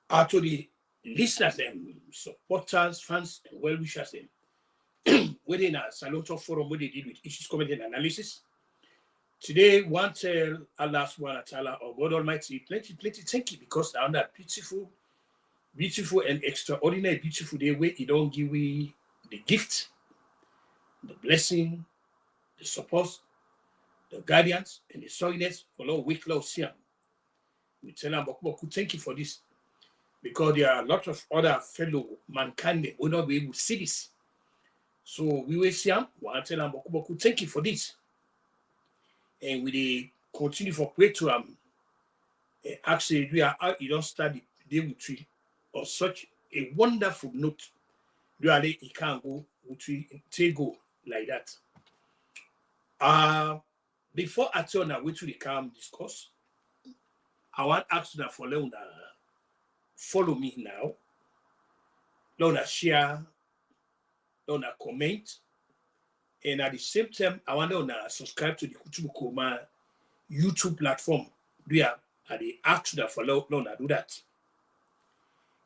To the listeners, supporters, fans, and well wishers, within a Salon Tok Forum, where they deal with issues, comment, and analysis. Today, one tell Allah subhanahu wa ta'ala, or God Almighty, plenty, plenty, thank you, because on that beautiful, beautiful, and extraordinary, beautiful day where He don't give we the gift, the blessing, the support, the guidance, and the solidness for Lord week Lord Siam. We tell them, thank you for this, because there are a lot of other fellow mankind that will not be able to see this. So we will see them, tell them, thank you for this. And we continue for pray to actually we are out, you don't study day with tree or such a wonderful note. Really, it can't go with take go like that. Before I turn away to the calm discourse, I want to ask that for Leona follow me now. Leona share, Leona comment, and at the same time, I want to subscribe to the Kutubu Koma YouTube platform. We are at the ask that for Leona do that.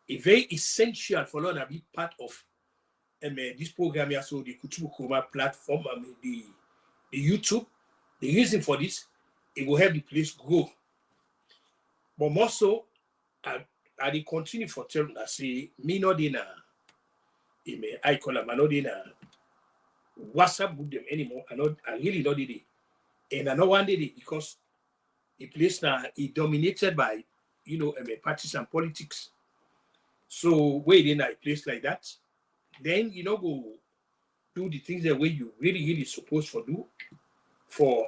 It's very essential for Leona be part of this program here, so the Kutubu Koma platform, the YouTube, the reason for this, it will help the place grow. But more so, I continue for telling that say me not in I call them, I not in WhatsApp with them anymore. I really not did it. And I know one did it because the place now is dominated by parties and politics. So where in a place like that, then go do the things the way you really, really supposed to do for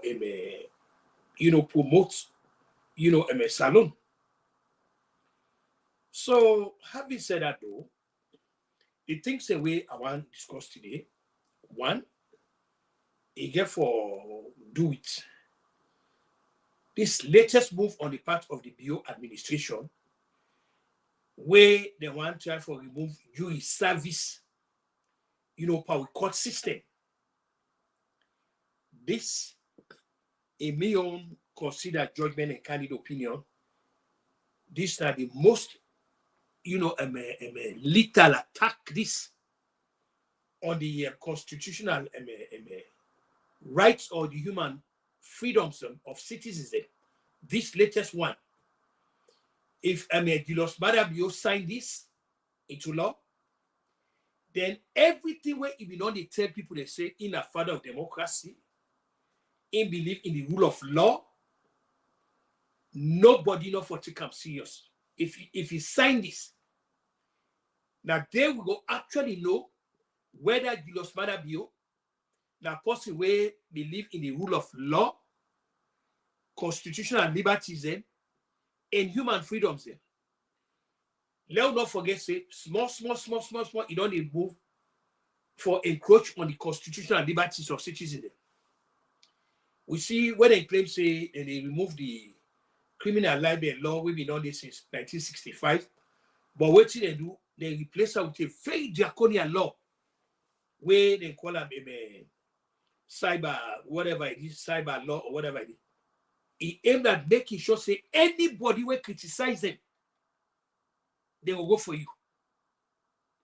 promote a salon. So having said that though, the things the way I want to discuss today, one, again for do it. This latest move on the part of the BO administration, where they want to try for remove juris service, power court system. This, in my own considered judgment and candid opinion, this is the most, lethal attack this on the constitutional rights or the human freedoms of citizens. This latest one, if JULIUS MAADA sign this into law, then everything where it will not tell people they say in a father of democracy, in believe in the rule of law, nobody know for take him serious. If he sign this, now they will go actually know whether JULIUS MAADA now person where believe in the rule of law, constitutional liberties and human freedoms. Let us not forget, say, small, you don't move for encroach on the constitutional liberties of citizens. We see when they claim, say, and they remove the criminal libel law, we've been on this since 1965. But what they do, they replace it with a very draconian law, where they call them cyber, whatever it is, cyber law or whatever it is. He aimed at making sure, say, anybody will criticize them, they will go for you.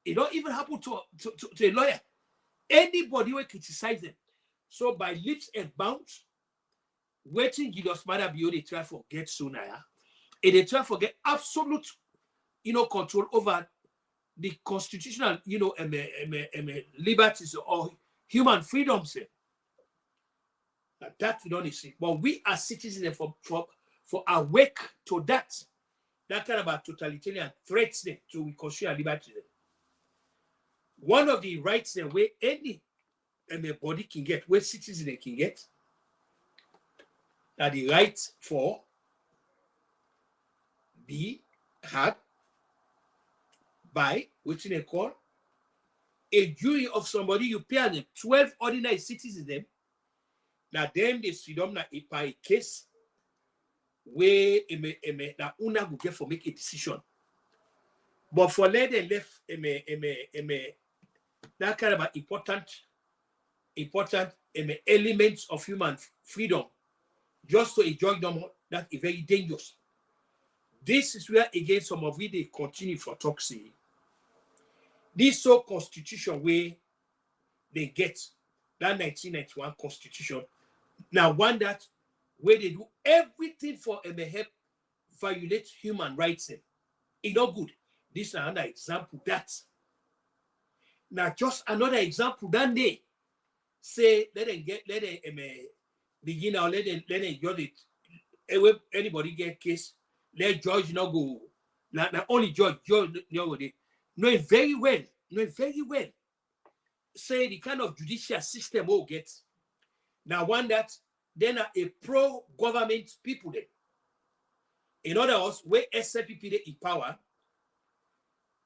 It don't even happen to a lawyer. Anybody will criticize them. So by leaps and bounds, waiting JULIUS MAADA they try to get sooner, and they try to get absolute, control over the constitutional, liberties or human freedoms. That we don't see. But we as citizens for awake to that kind of a totalitarian threats to constitutional liberty. One of the rights where any body can get, where citizens can get, are the rights for be had by which they call a jury of somebody you pay them 12 ordinary citizens them. Now them they see them na a case where na una go get for make a decision. But for let them left that kind of important elements of human freedom just to enjoy them, that is very dangerous. This is where again some of it they continue for toxic. This so constitution where they get that 1991 constitution. Now one that where they do everything for help violate human rights. It's not good. This is another example that. Now just another example that they say let them begin now, let them judge it. Anybody get case, let judge not go. Not only judge know very well. Say the kind of judicial system will get. Now one that then are a pro-government people then. In other words, where SLPP in power,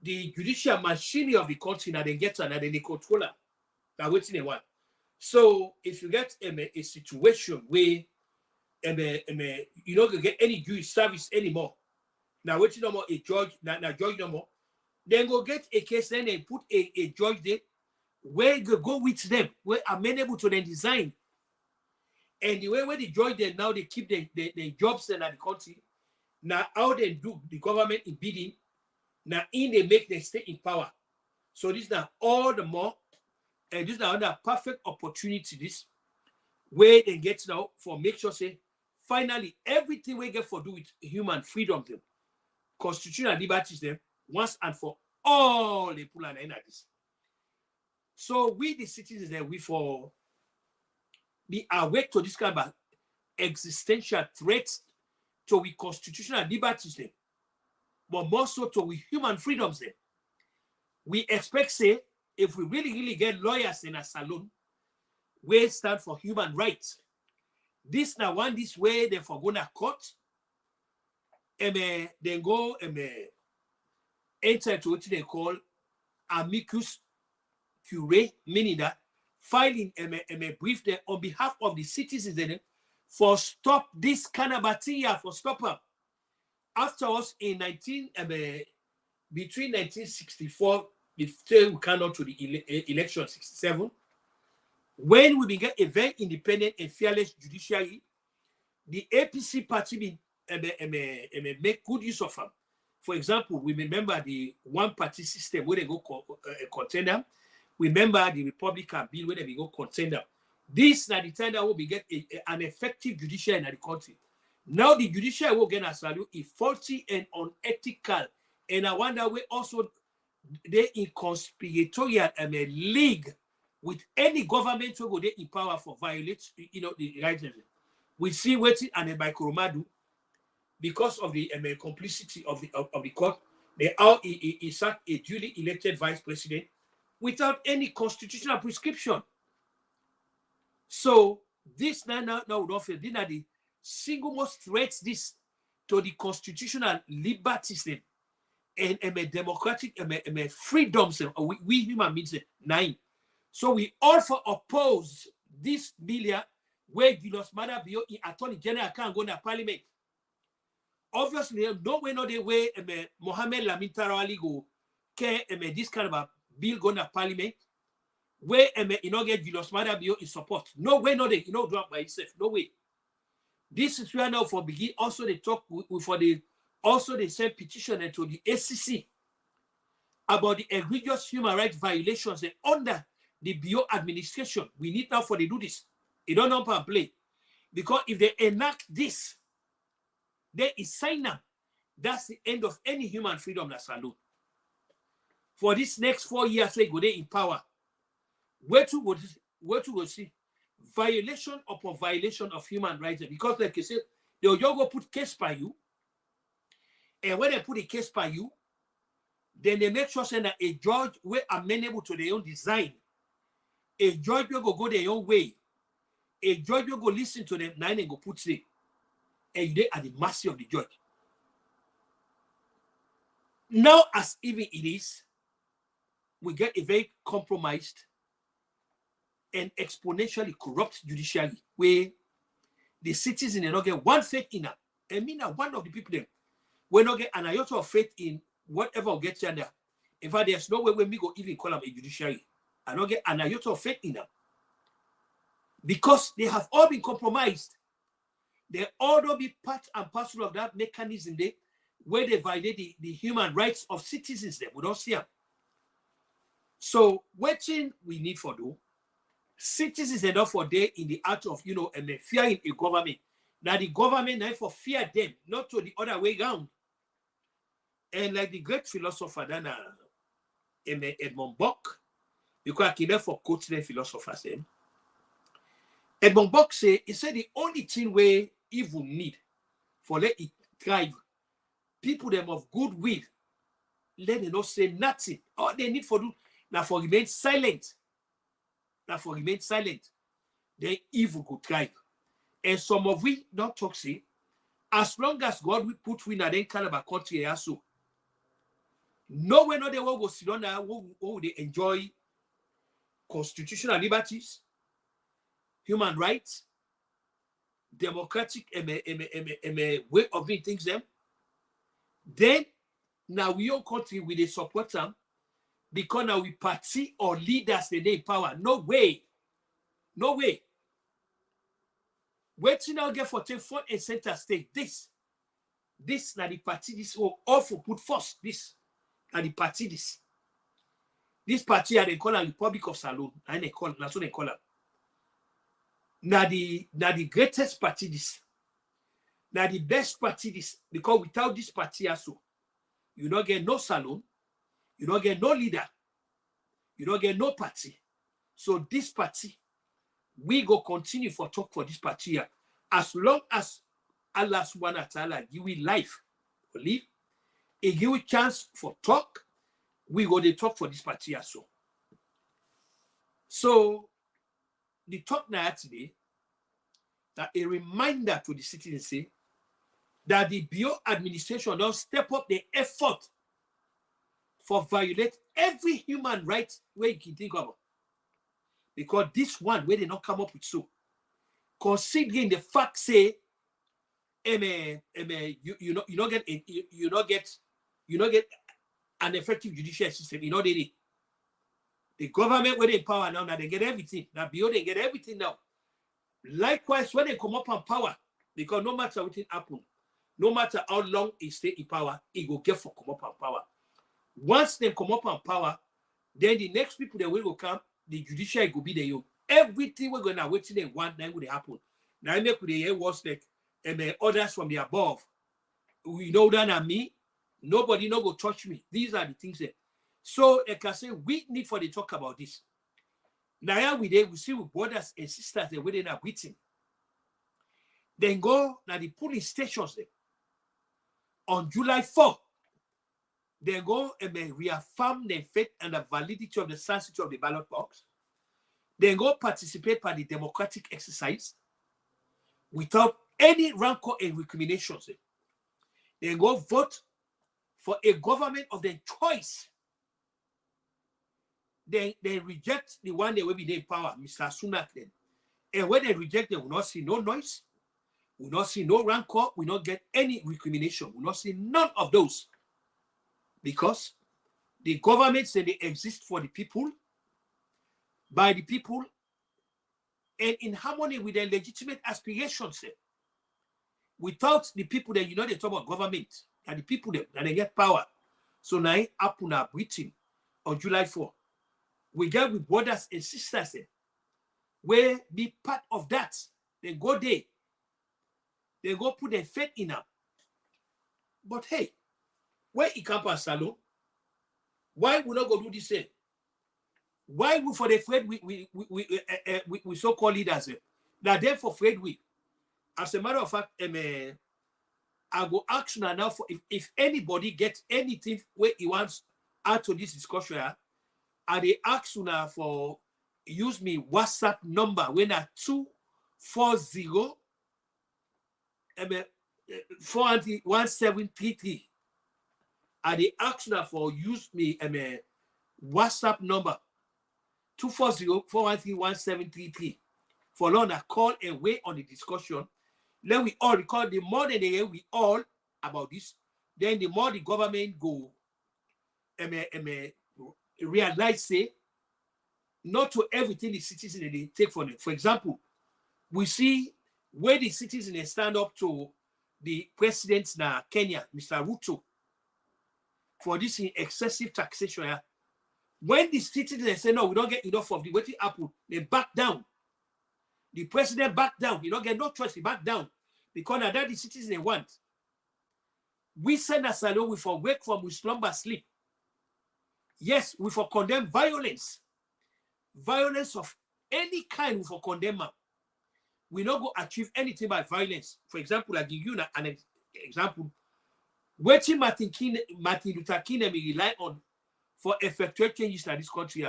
the judicial machinery of the country now they get another they controller. Now waiting they want. So if you get a situation where you don't get any Jewish service anymore, now waiting no more a judge, now judge no more, then go get a case, then they put a judge there where you go with them, where amenable to the design. And the way where the judge then now they keep the jobs in the country. Now how they do the government in bidding, now in they make them stay in power. So this is now all the more, and this is now another perfect opportunity this where they get now for make sure say finally everything we get for do with human freedom them, constitutional liberties them once and for all they pull an end at this. So we the citizens that we for be awake to this kind of existential threats to we constitutional liberties them, but more so to we human freedoms them. We expect say if we really get lawyers in a salon, we stand for human rights. This now one this way they for gonna court, then go enter to what they call amicus curiae, meaning that filing a brief there on behalf of the citizens for stop this kind of material for stop up. Afterwards, in between 1964, before we came on to the election 67, when we began a very independent and fearless judiciary, the APC party make good use of them. For example, we remember the one-party system where they go contender. We remember the Republican bill where they go contender. This now the time that will be get an effective judiciary in the country. Now the judiciary will get a salute is faulty and unethical. And I wonder we also they in conspiratorial league with any government who go there in power for violate the rights. We see waiting and by Koromadu because of the complicity of the court, they are he sacked a duly elected vice president without any constitutional prescription. So this now we don't feel these are the single most threats this to the constitutional liberties and democratic freedoms we human beings 9. So we also oppose this bill where Julius MAADA in Attorney General can't go to Parliament. Obviously, no way, no the way Mohammed Lamin Tarawali go can this kind of a bill go to Parliament where get Julius MAADA in support. No way, no they do it by itself. No way. This is where now for begin also they talk for the also they send petition to the ACC about the egregious human rights violations under the Bio administration. We need now for they do this. They don't know how to play. Because if they enact this, there is sign up. That's the end of any human freedom that's allowed. For this next 4 years, they go there in power. Where to go see? Violation upon violation of human rights. Because like you say, they'll just go put case by you. And when they put a case by you, then they make sure that a judge will amenable to their own design. A judge will go their own way. A judge will go listen to them, nine and go put them. And they are the mercy of the judge. Now, as even it is, we get a very compromised and exponentially corrupt judiciary where the citizens don't get one faith in her. I mean, one of the people there will not get an iota of faith in whatever gets in there. In fact, there's no way when we go even call them a judiciary. I don't get an iota of faith in them. Because they have all been compromised. They all don't be part and parcel of that mechanism there where they violate the human rights of citizens, we don't see them. So what thing we need for do, citizens enough for day in the act of, fearing a government. Now the government now for fear them, not to the other way around. And like the great philosopher then Edmund Burke, because I can never quote the philosophers then. Edmund Burke he said the only thing where evil need for let it thrive, people them of goodwill, let them not say nothing. All they need for do now for remain silent. Now for remain silent, then evil could thrive. And some of we not talk say, as long as God will put we in a kind of a country also. No way, no they will go sit down there who they enjoy constitutional liberties, human rights, democratic way of doing things them. Then now we all country with a support them because now we party or leaders they in power. No way. No way. Waiting now get for take front and center stage. This now the party this will also put first. This now the party this. This party are they call a Republic of Salon. And they call that's what they call it. Now the greatest party this. Now the best party this. Because without this party also, you don't get no Salon, you don't get no leader, you don't get no party. So this party, we go continue for talk for this party here. As long as Allah subhanahu wa ta'ala give you life or live, he give you chance for talk, we go to talk for this party here. So the talk now today, that a reminder to the citizens say that the bio administration don't step up the effort for violate every human right where you can think of. Because this one where they not come up with so, considering the fact say, you not get an effective judicial system. You know the government where they power now they get everything. Now BO they get everything now. Likewise, when they come up on power, because no matter what happen, no matter how long he stay in power, he go get for come up on power. Once they come up on power, then the next people that will come. The judicial will be there. Everything we're gonna wait till they want, then would happen. Now I make with the was like others from the above. We know that and me, nobody no go touch me. These are the things that. So I can say we need for the talk about this. Now we see with brothers and sisters that we are waiting. Then go now the polling stations there. On July 4. They go and reaffirm their faith and the validity of the sanctity of the ballot box. They go participate by the democratic exercise without any rancor and recriminations. They go vote for a government of their choice. They reject the one that will be in power, Mr. Sunak. Then. And when they reject them, we will not see no noise, we will not see no rancor, we will not get any recrimination, we will not see none of those. Because the governments they exist for the people, by the people, and in harmony with their legitimate aspirations. Without the people that they talk about government and the people that they get power. So now happen our Britain on July 4. We get with brothers and sisters where be part of that. They go there. They go put their faith in them. But hey, where it come from Salon? Why we not go do this? Why we for the afraid we so-called leaders? Now therefore afraid we. As a matter of fact, I go ask now for if anybody gets anything where he wants add to this discussion, I they ask now for use me WhatsApp number when I 240 1733. I they ask now for use me WhatsApp number 240-413-1733 for long a call and wait on the discussion. Then we all record the more than we all about this, then the more the government go realize say not to everything the citizens they take from it. For example, we see where the citizens stand up to the president na Kenya, Mr. Ruto, for this excessive taxation. When the citizens say, no, we don't get enough of the waiting apple, they back down. The president back down. You don't get no choice, he back down. Because now that the citizens want. We send a salon, we for wake from, we slumber, sleep. Yes, we for condemn violence. Violence of any kind, we for condemn. We not go achieve anything by violence. For example, I give you an example. What Martin Luther King may rely on for effectual changes in this country.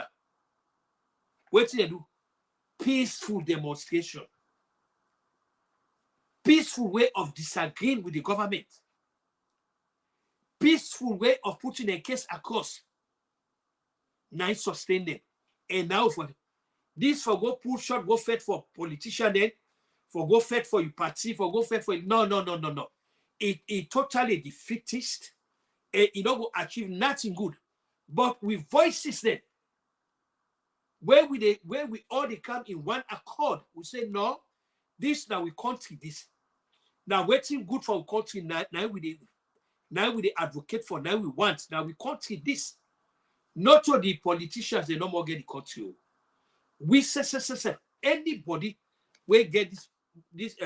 What they do? Peaceful demonstration. Peaceful way of disagreeing with the government. Peaceful way of putting a case across. Now it's sustained. And now for this, for go pull shot, go fight for politician then, for go fight for your party, for go fight for no. It totally defeatist. And it don't go achieve nothing good. But with voices then, where we all they come in one accord, we say no, this now we country this. Now waiting good for our country now we advocate for, now we want, now we country this. Not to the politicians, they no more get the country. We say anybody will get this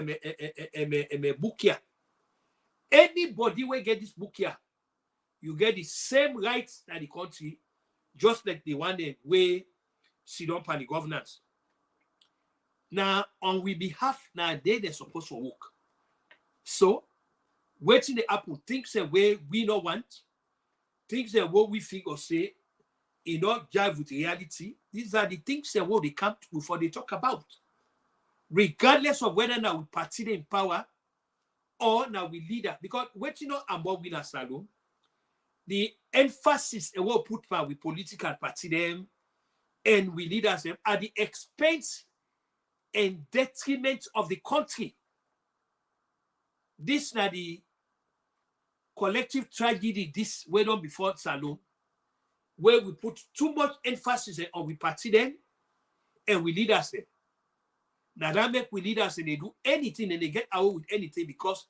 book here. Anybody will get this book here. You get the same rights in the country, just like the one that we sit up on the governance. Now, on we behalf, now they're supposed to work. So, waiting the apple, things that way we don't want, things that what we think or say, it not jive with reality. These are the things that what they come to before they talk about. Regardless of whether now we party in power or now we leader. Because what you know about Winner Salon, the emphasis and what put power with political party them and we leaders them at the expense and detriment of the country. This now the collective tragedy this went on before Salon, where we put too much emphasis on we party them and we leaders them. Now that make we leaders and they do anything and they get away with anything because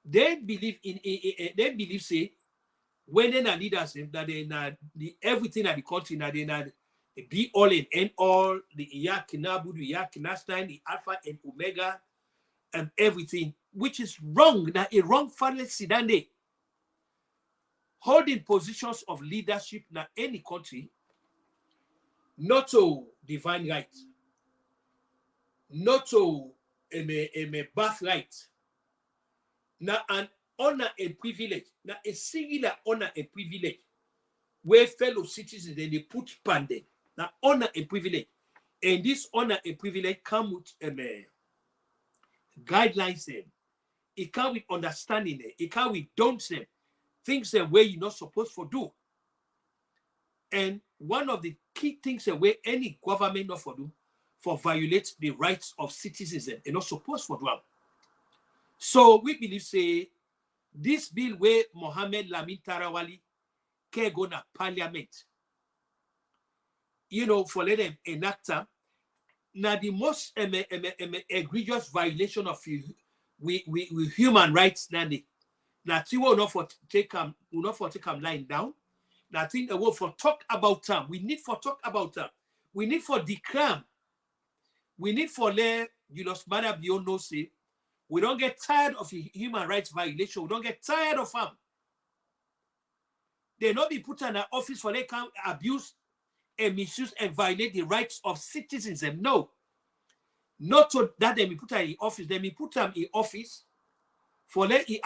they believe they believe say when they are leaders that they not the everything at the country now they not be all and end all the Iyakinabu, the Iyakinastain, the Alpha and Omega and everything, which is wrong. Now a wrong fallacy than they holding positions of leadership in any country, not to divine right, not to a birthright, now an honor and privilege, now a singular honor and privilege, where fellow citizens then they put pandem, now honor and privilege, and this honor and privilege come with guidelines them, it come with understanding them, it come with don'ts them. Things that way you're not supposed to do. And one of the key things that way any government not for do for violate the rights of citizens and not supposed to do. So we believe say this bill where Mohammed Lamin Tarawali can go to parliament. You know, for let them enact now the most egregious violation of we human rights now now, we will not for take lying down. Now, I think will for talk about them. We need for talk about them. We need for declare. We need for let Julius MAADA beyond no say. We don't get tired of human rights violation. We don't get tired of them. They not be put in an office for they can abuse and misuse and violate the rights of citizens. No, not so that they be put in office. They be put them in office. For let it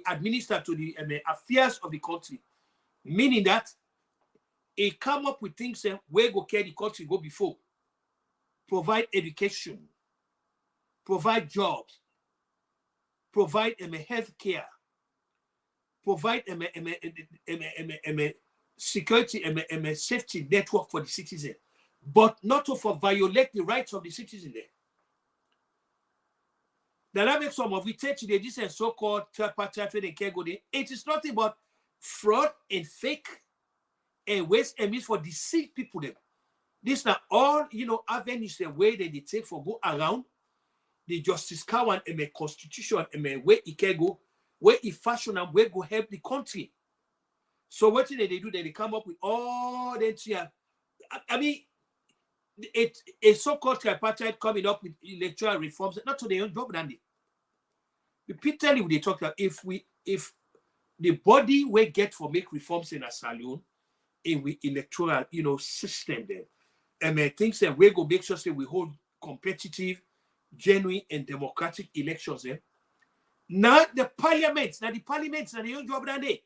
administer to the affairs of the country, meaning that it come up with things where go care the country go before, provide education, provide jobs, provide health care, provide security safety network for the citizen, but not to for violate the rights of the citizen there. That makes some of we take today this and so-called third-party trading care go there. It is nothing but fraud and fake and waste and means for deceive people them. These are all avenues the way that they take for go around the Justice Cowan and the Constitution and where it can go, where it fashion and where go help the country. So what did they do? They come up with all that here. I mean, it's a so-called tripartite coming up with electoral reforms, not to their own job, Dandy. Repeatedly, they talk about if the body we get for make reforms in a saloon, in we electoral, system there, and things that we go make sure say we hold competitive, genuine, and democratic elections there. Now the parliament, now the own job that day.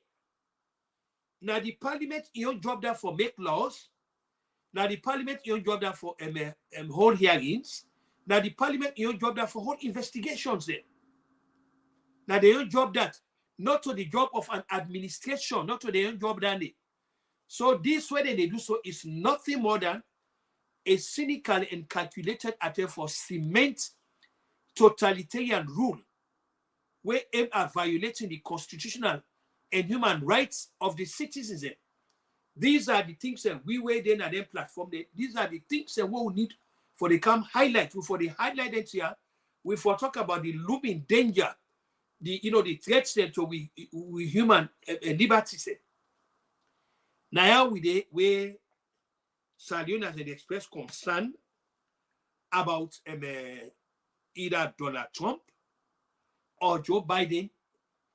Now the parliament, your job there for make laws. Now the parliament, your job there for hold hearings. Now the parliament, your job there for hold investigations there. Now they own job that, not to the job of an administration, not to their own job than it. So this way they do so is nothing more than a cynical and calculated attempt for cement totalitarian rule where aim at violating the constitutional and human rights of the citizens. These are the things that we were then at them platform. These are the things that we need for the come highlight. For the highlighted here, we for talk about the looming danger, the threats to we human liberties. Now we Salon has expressed concern about either Donald Trump or Joe Biden,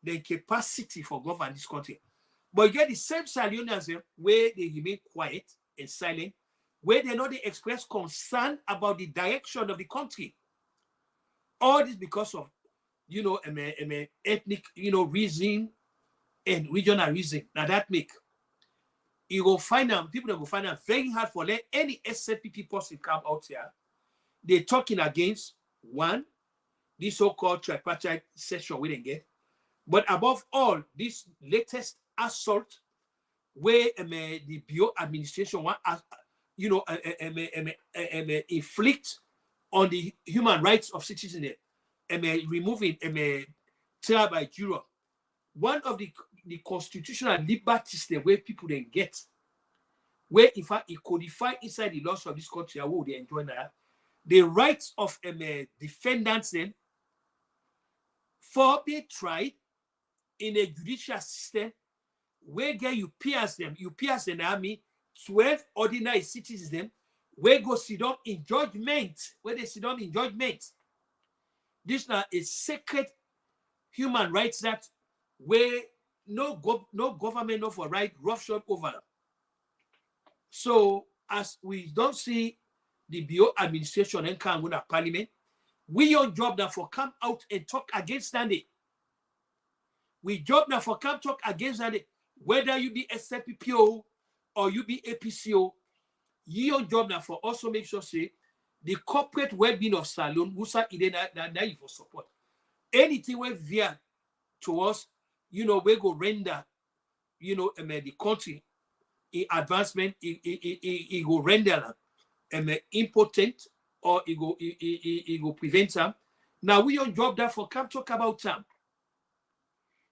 the capacity for government this country. But you get the same Salonians where they remain quiet and silent, where they express concern about the direction of the country. All this because of ethnic reason and regional reason. Now that make you go find them, people that go find out very hard for let any SZPP person come out here. They're talking against one, this so-called tripartite session we didn't get. But above all, this latest assault where the Bio administration want inflict on the human rights of citizens, removing trial by jury. One of the constitutional liberties the way people then get, where in fact it codify inside the laws of this country, how they enjoy that, the rights of defendants then for being tried in a judicial system where you pierce them, the army, 12 ordinary citizens them, where go sit down in judgment, where they sit down in judgment. This now is sacred human rights that where no government no for right roughshod over. So as we don't see the Bio administration and come with a parliament, we your job now for come out and talk against that. We job now for come talk against that. Whether you be SZPPO or you be APCO, your job now for also make sure say the corporate well-being of Salon, who say that you for support. Anything we via to us, we go render, the country in advancement, it go render impotent or it go prevent them. Now we your job there for come talk about them.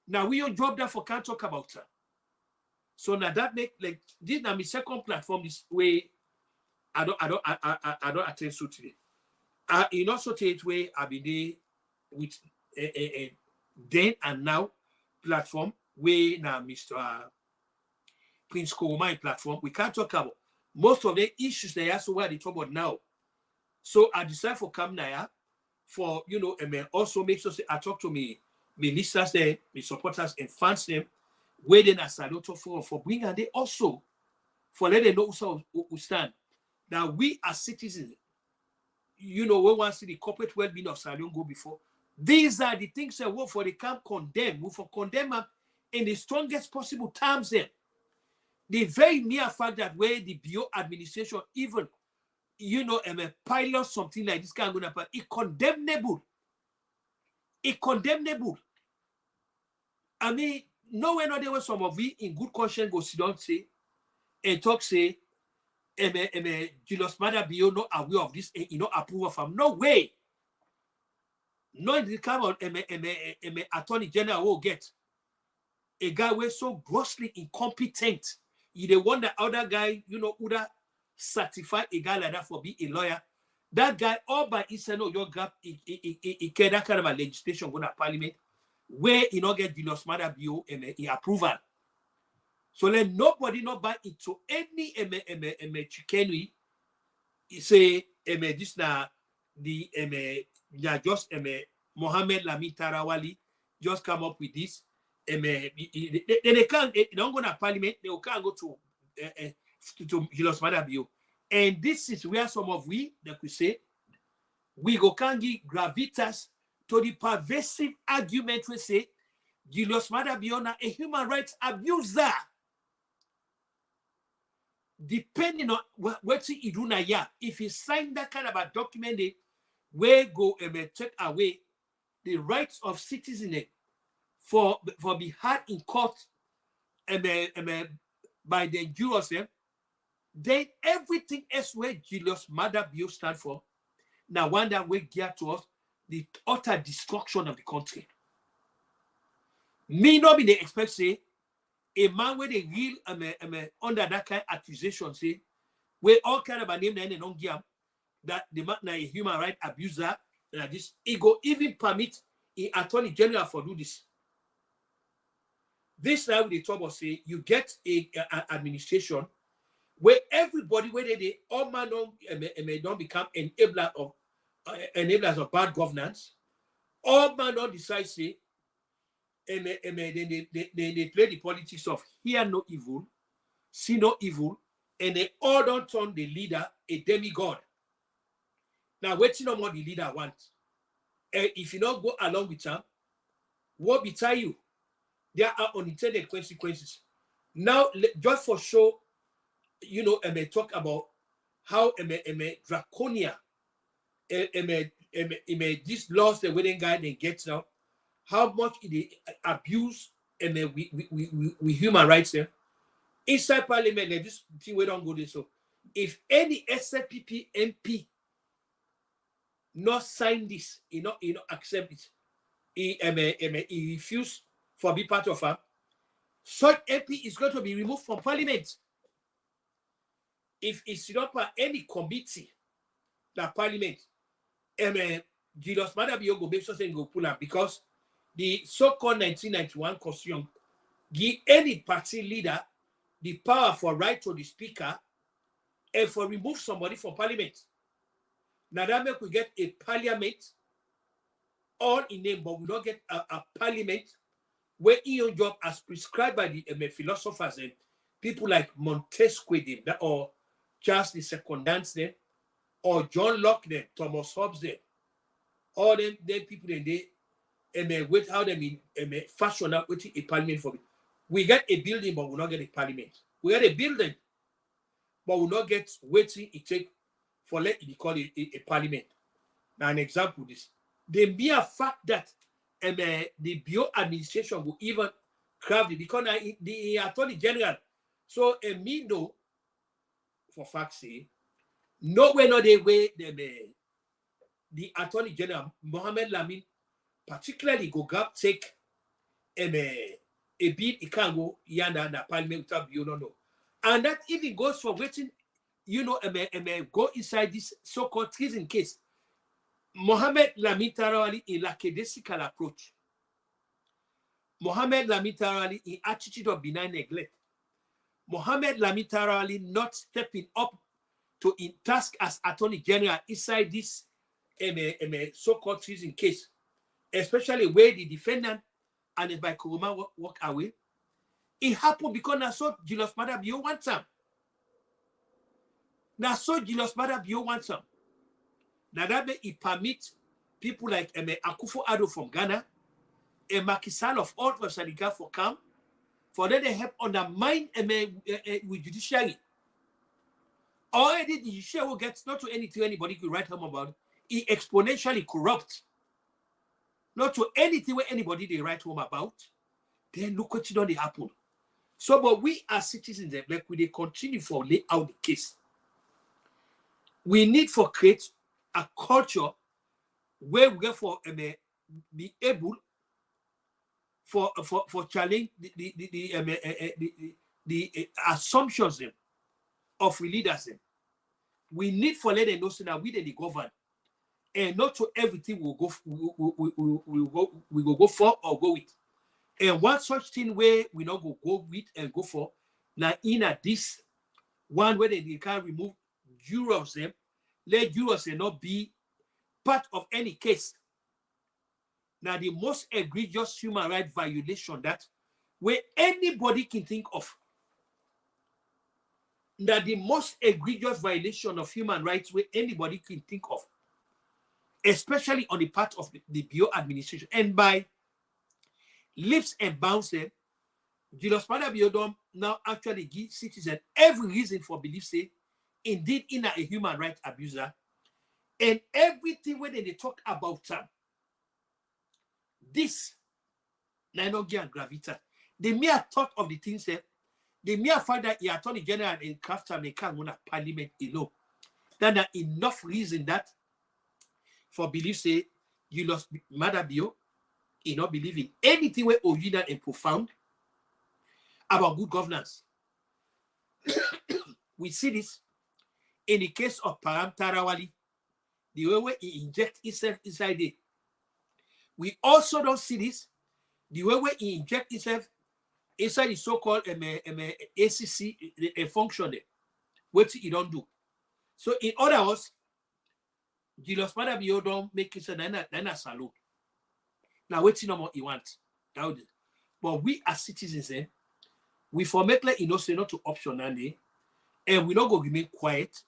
Now we your job there for can't talk about them. So now that make like this now my second platform this way. I don't attend so today. In also take way I've been there with a then and now platform where now Mr. Prince Koromai platform. We can't talk about most of the issues they are so where they talk about now. So I decided for come now for also make sure I talk to me listeners there, my supporters and fans them where they are Salon Tok Forum for bring and they also for let them know who stand. Now we as citizens, we want to see the corporate well-being of Salon go before. These are the things that work for the camp condemn. We for condemn them in the strongest possible terms. Then the very mere fact that where the Bio administration even pilot something like this can go happen, it condemnable. It condemnable. I mean, nowhere there was some of we in good conscience go sit down say and talk say Julius MAADA Bio not aware of this and approve of him. No way. No in the kind of attorney general will get a guy who is so grossly incompetent. You the one that other guy, would certify a guy like that for being a lawyer. That guy all by himself, no, your gap, he care that kind of a legislation going to parliament where he not get Julius MAADA bill approval. So let nobody not buy into any chicanery. He say this na the just Mohammed Lamin Tarawali just come up with this. They can't. They don't go to parliament. They can't go to Julius MAADA bill. And this is where some of we that we say we go can give gravitas to the pervasive argument we say Julius MAADA bill a human rights abuser. Depending on what he do now, yeah, if he sign that kind of a document, where go take away the rights of citizens for be had in court by the jurors, then everything else where Julius MAADA bill stand for, now one that we gear to us the utter destruction of the country. Me not be the expect say a man with a real under that kind of accusation say where all kind of a name and don't give that the man na a human rights abuser like this, he go even permit the attorney general for do this. This now the trouble say you get a administration where everybody, where they all man don't become enablers of bad governance. All man don't decide say, they play the politics of hear no evil, see no evil, and they all don't turn the leader a demigod. Now, waiting on what the leader wants. If you don't go along with him, what betide you? There are unintended consequences. Now, just for show, you know, talk about how draconia, these laws the wedding guy they get now, how much they abuse we human rights there. Inside parliament, this thing we don't go there. So if any SLPP MP not sign this, he not accept it, he refuse for be part of her, such MP is going to be removed from parliament. If it's not by any committee, that parliament, Julius MAADA bill go make sure they go pull up because the so-called 1991 constitution give any party leader the power for right to the speaker and for remove somebody from parliament. Now that make we get a parliament all in name, but we don't get a parliament where your job as prescribed by the philosophers and people like Montesquieu them, or Charles the Secondants them, or John Locke them, Thomas Hobbes them, all them people they with how them in fashion out with a parliament for me. We get a building, but we not get a parliament. We get a building, but we not get waiting it take for let it be called a parliament. Now an example this. The mere fact that the bio administration will even craft it because the attorney general. So me know for fact's sake, nowhere no they way the attorney general Mohammed Lamin particularly go gap take a bid it can't go yonder in the parliament without you no. And that even goes for waiting, you know, go inside this so-called treason case. Mohammed Lamin Tarawali in lackadaisical approach. Mohammed Lamin Tarawali in attitude of benign neglect. Mohammed Lamin Tarawali not stepping up to in task as attorney general inside this so-called treason case, especially where the defendant and the Kuruma walk away. It happened because now so Julius MAADA bill wants some. Now so Julius MAADA bill wants some. Now that may it permit people like Akufo-Addo from Ghana, Macky Sall of all of Senegal for come, for them they help undermine with judiciary. Already the judiciary will get not to anything anybody could write home about. It exponentially corrupt. Not to anything where anybody they write home about. Then look what they happen. So, but we as citizens, like we they continue for lay out the case. We need for create a culture where we get for be able for challenge the assumptions of leaders we need for let them know so that we the govern. And not to everything will go we will go for or go with. And one such thing where we not go with and go for now in a this one where they can remove jurors them, let jurors not be part of any case. Now the most egregious human rights violation that where anybody can think of. Now the most egregious violation of human rights where anybody can think of, especially on the part of the Bureau administration. And by leaps and bounds, Julius MAADA Biodom now actually give citizens every reason for belief, say, indeed, in a human rights abuser, and everything when they talk about this, Nanogia and Gravita, the mere thought of the things, the mere fact that the Attorney General and Crafter may come on a parliament alone, then enough reason that for belief, say, Julius MAADA Bio, he not believe in anything where original and profound about good governance. We see this in the case of Param Tarawali, the way where he injects himself inside it. We also don't see this the way where he injects himself inside the so-called ACC function there, which he don't do. So in other words, Julius MAADA Bio don't make it a salon. Now what's no more he wants. But we as citizens, we formate like innocent not to option and we not go remain quiet.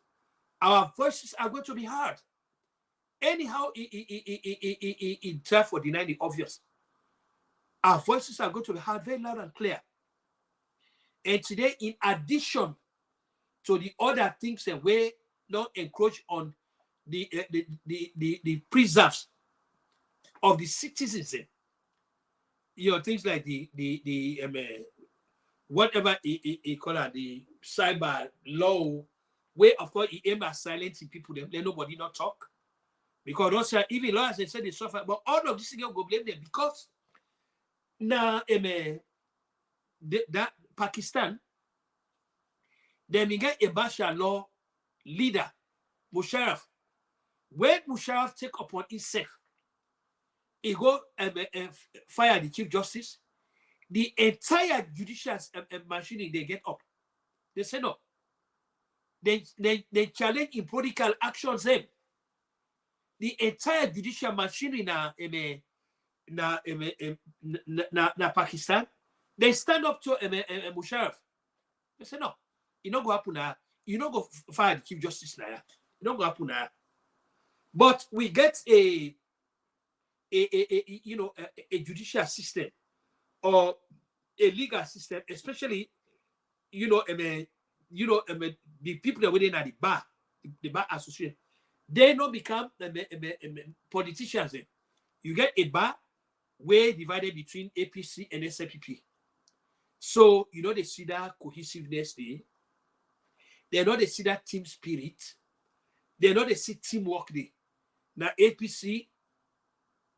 Our voices are going to be heard. Anyhow, in try for denying the obvious. Our voices are going to be heard very loud and clear. And today, in addition to the other things that we not encroach on the preserves of the citizens, things like the whatever he call it, the cyber law, where of course he aim at silencing people, then let nobody not talk. Because also even lawyers they say they suffer, but all of this thing go blame them because now that Pakistan, they get a martial law leader, Musharraf. When Musharraf take upon himself, he go fire the Chief Justice. The entire judicial machinery they get up. They say no. They challenge in political actions them. The entire judicial machinery na Pakistan, they stand up to Musharraf. They say no. You don't go happen now. You don't go fire the Chief Justice now. You don't go happen now. But we get a judicial system or a legal system, especially the people that within at the bar association, they don't become politicians. You get a bar where divided between APC and SLPP. So they see that cohesiveness there. They know they see that team spirit. They know they see teamwork there. Now APC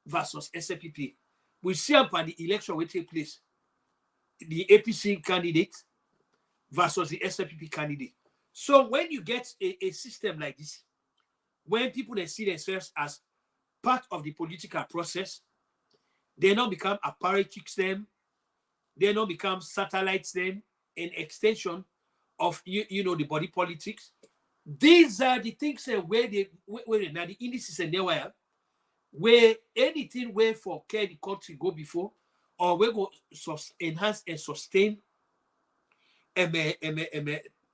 versus SLPP. We see upon the election will take place. The APC candidate versus the SLPP candidate. So when you get a system like this, when people they see themselves as part of the political process, they now become apparatchiks them, they now become satellites them, an extension of the body politics. These are the things where now the indices and nowhere where anything where for care the country go before or we go enhance and sustain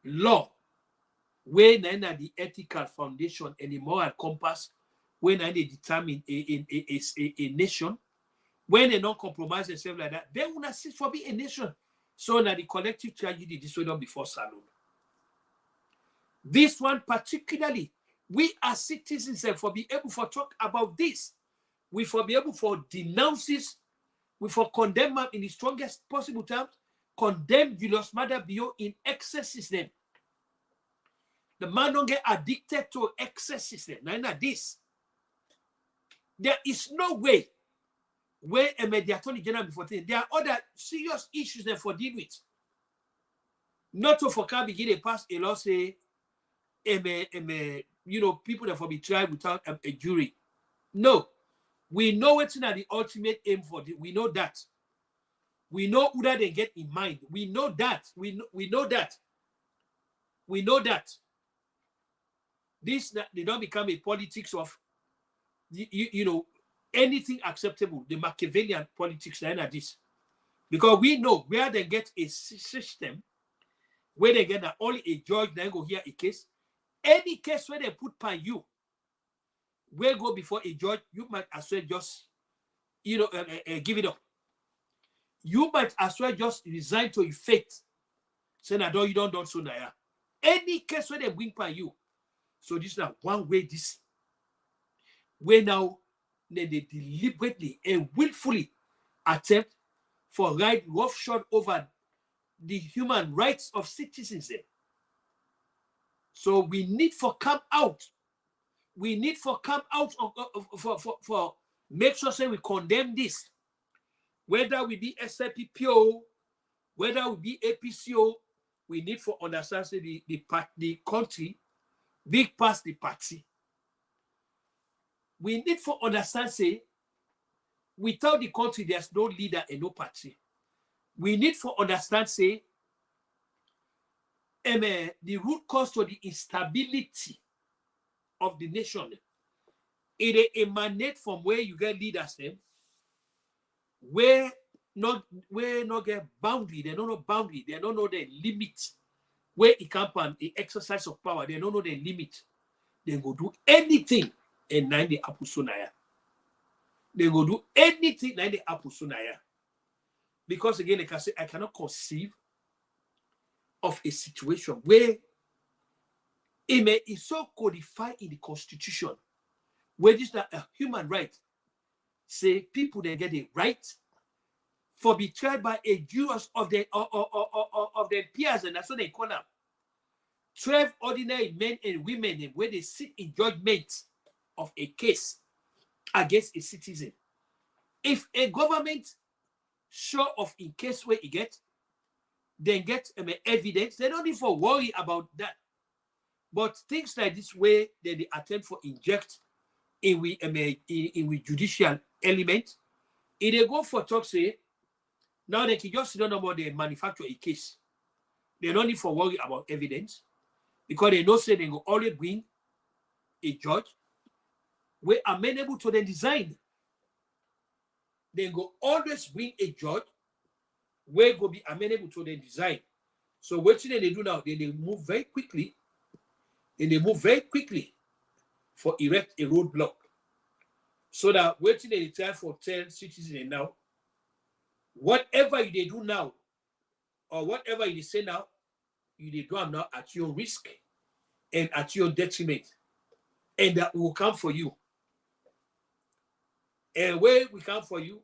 law where now the ethical foundation and the moral compass when they determine a nation, when they don't compromise themselves like that, they will not cease for being a nation. So now the collective tragedy this way done before Salon. This one particularly, we as citizens for be able to talk about this, we for be able to denounce this, we for condemn them in the strongest possible terms, condemn Julius MAADA Bio in excess system. The man don't get addicted to excess system. Now this. There is no way where the Attorney General before there are other serious issues there for deal with. Not to for can begin a pass a law say people that for be tried without a jury. No, we know what's not the ultimate aim for it. We know that. We know who that they get in mind. We know that. We know that. We know that. This they don't become a politics of anything acceptable. The Machiavellian politics like this, because we know where they get a system where they get that only a judge then go hear a case. Any case where they put by you, where go before a judge, you might as well just give it up. You might as well just resign to your fate. Say that you don't so now. Any case where they bring by you. So this is now one way this way now they deliberately and willfully attempt for right roughshod over the human rights of citizens. So we need for come out. We need for come out for make sure say we condemn this. Whether we be SLPPO, whether we be APCO, we need for understand say the country big past the party. We need for understand say without the country there's no leader and no party. We need for understand say the root cause to the instability of the nation, it emanates from where you get leaders them, where not get boundary, they don't know boundary, they don't know the limit, where it can the exercise of power, they don't know the limit. They go do anything and nine the apusunaya. They go do anything nine the apusunaya. Because again, like I say, I cannot conceive of a situation where it is so codified in the Constitution, where this is a human right. Say people they get a right for be tried by a jurors of their peers, and that's what they call them. 12 ordinary men and women where they sit in judgment of a case against a citizen. If a government sure of in case where it get, then get evidence, they don't need for worry about that. But things like this way, they attempt for inject in we judicial element. If they go for talk say, now they can just sit down about they manufacture a case. They don't need for worry about evidence because they know say they will always bring a judge where amenable to the design. They go always bring a judge where go be amenable to the design. So what they do now, they move very quickly. And they move very quickly for erect a roadblock. So that waiting they try for 10 citizens now, whatever they do now, or whatever you say now, you do them now at your risk and at your detriment. And that will come for you. And where we come for you,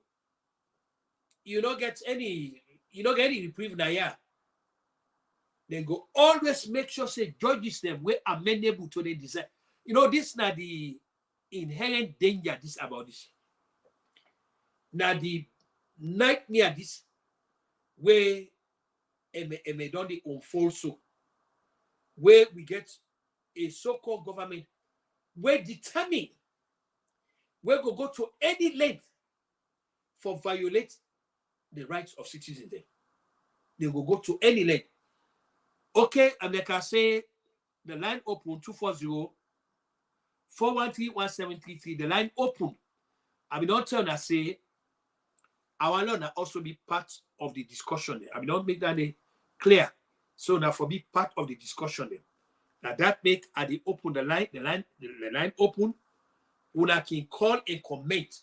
you don't get any reprieve now, yeah. Then go always make sure say judges them were amenable to the design. This is not the inherent danger this about this. Now the nightmare this where don't they unfold so where we get a so-called government where determined where go to any length for violate the rights of citizens. They will go to any length. Okay, and like I say, the line open 240-413-1733. The line open. I mean, don't tell us say I want to also be part of the discussion. I mean, don't make that clear. So now for be part of the discussion. Now that make at the open the line open. Una can call and comment.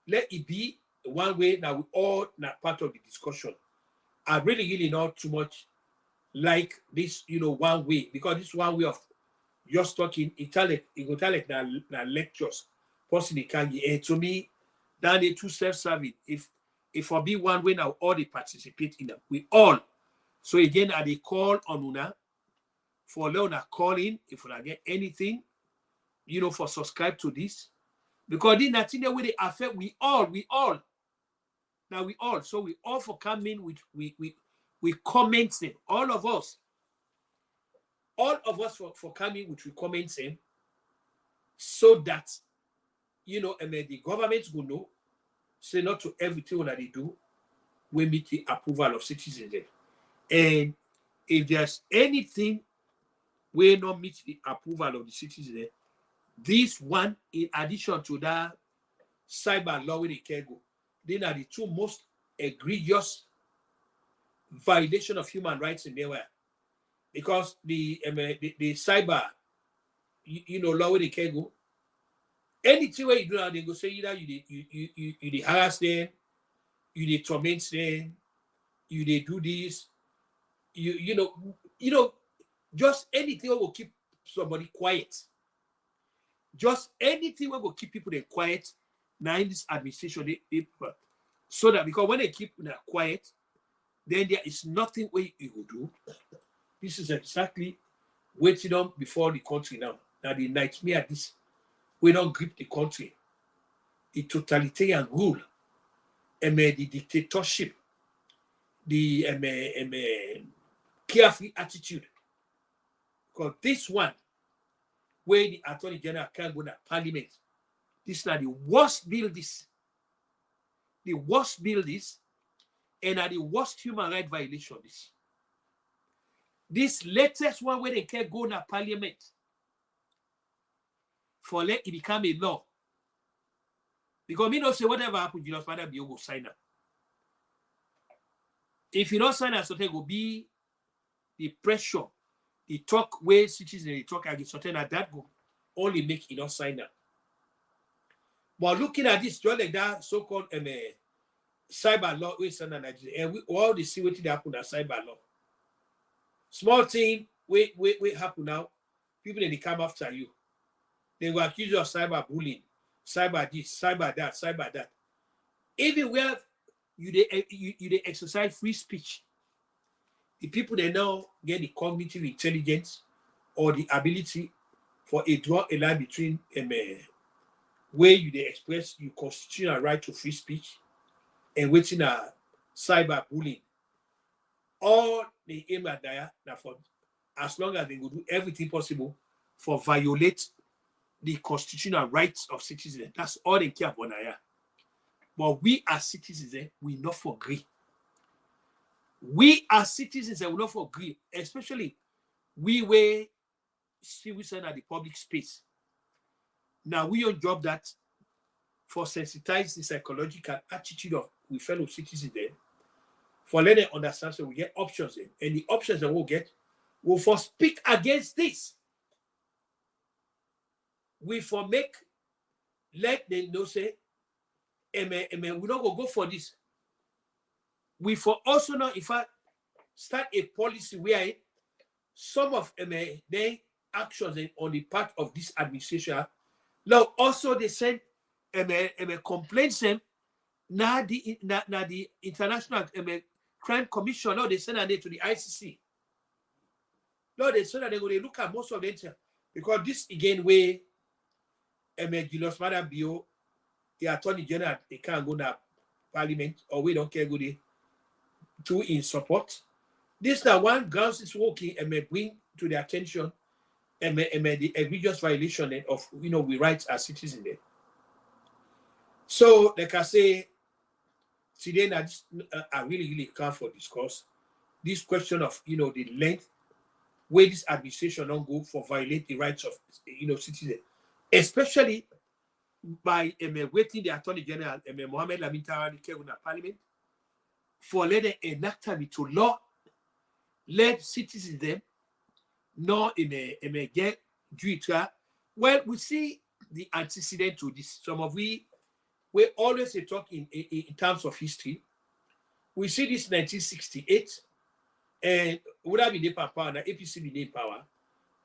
Let it be one way that we all not part of the discussion. I really not too much like this, one way, because this one way of just talking Italic, Italic lectures, possibly can be to me, that they too self-serving. If I be one way now, all they participate in them, we all. So again, I they call on Una for Leona calling if I get anything, for subscribe to this, because this nothing the way they affect we all. Now we all, so we all for coming with we comments them, all of us. all of us for coming with comments in, so that the government will know, say not to everything that they do, we meet the approval of citizens. And if there's anything we not meet the approval of the citizens, this one, in addition to that cyber law where they can go, they are the two most egregious violation of human rights in there. Because the cyber, law where they can go, anything where you do now, they go say either you harass them, you torment them, you do this, you know, just anything that will keep somebody quiet. Just anything that will keep people quiet. Now in this administration, so that because when they keep quiet, then there is nothing way you will do. This is exactly waiting on before the country now. Now the nightmare this, we don't grip the country. The totalitarian rule, the dictatorship, the carefree attitude. Because this one, where the Attorney General can't go to Parliament, this is not the worst bill this. The worst bill this, and are the worst human rights violation this. This latest one where they can't go to Parliament for let it become a law. Because me don't say whatever happened, Julius MAADA will go sign up. If you don't sign up, so there will be the pressure, the talk where citizens they talk against something like that will only make it not sign up. But looking at this, just like that so-called cyber law, and we all the see what happen at cyber law. Small thing, we happen now. People they come after you. They will accuse you of cyber bullying, cyber this, cyber that, cyber that. Even where you exercise free speech, the people they now get the cognitive intelligence or the ability for a draw a line between where you they express your constitutional right to free speech and waiting a cyber bullying. All they aim at that for as long as they will do everything possible for violate the constitutional rights of citizens. That's all they care about. But we as citizens, we not agree. We as citizens will not agree, especially we were citizens at the public space. Now we on job that for sensitize the psychological attitude of we fellow citizens there, for let them understand so we get options there. And the options that we'll get will for speak against this. We for make let them know say, we not go for this. We for also now if I start a policy where some of their actions on the part of this administration now also they send complaints them now the International Crime Commission now they send it to the ICC. Now they say that they're going to look at most of them because this again where Julius MAADA Bio, the Attorney General, they can't go to Parliament or we don't care go there to in support. This is one grounds is working and may bring to the attention the egregious violation of we rights as citizens there. So like I say, today I really can't for discuss this question of the length where this administration don't go for violate the rights of citizens, especially by waiting the Attorney General Mohamed Lamin Tawani in Parliament for letting enact to law, let citizens them know get Judicial. Well, we see the antecedent to this. Some of we always talk in terms of history. We see this 1968, and would have been the power, the APC be in power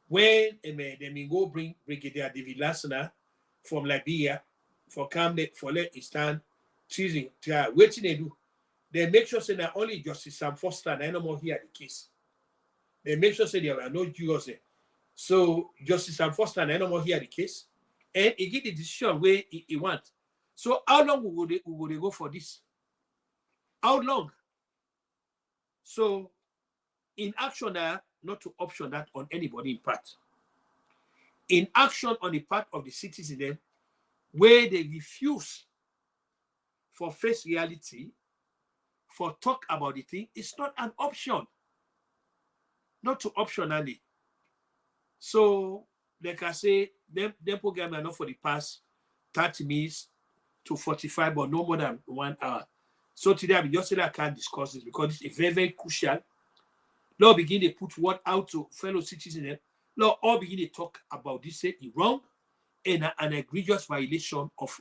when they go bring Brigadier David Lassana from Liberia for come for let it stand choosing waiting they do. They make sure say that only Justice Sam Foster and no more here the case. They make sure say there were no jurors there. So Justice Sam Foster and no more here the case, and he get the decision where he want. So how long would they go for this? How long? So In action, not to option that on anybody in part. In action on the part of the citizen, where they refuse for face reality, for talk about the thing, it's not an option. Not to optionally. So, like I say, them program are not for the past 30 minutes to 45, but no more than 1 hour. So today I just said I can't discuss this because it's very, very crucial. Lord begin to put word out to fellow citizens. Lord all begin to talk about this say wrong and an egregious violation of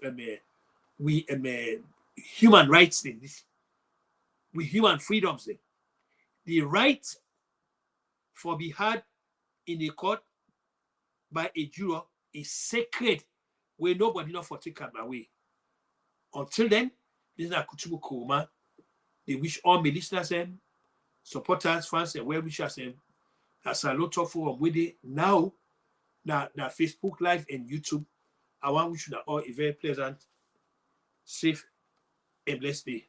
human rights in this, with human freedoms. The right for be heard in a court by a juror is sacred, where nobody not for take them away. Until then, this is a Kutubu Kuruma. They wish all my listeners and supporters, fans, and well wishers and Salon Tok Forum with it now Facebook Live and YouTube. I want to wish you all a very pleasant, safe, and blessed day.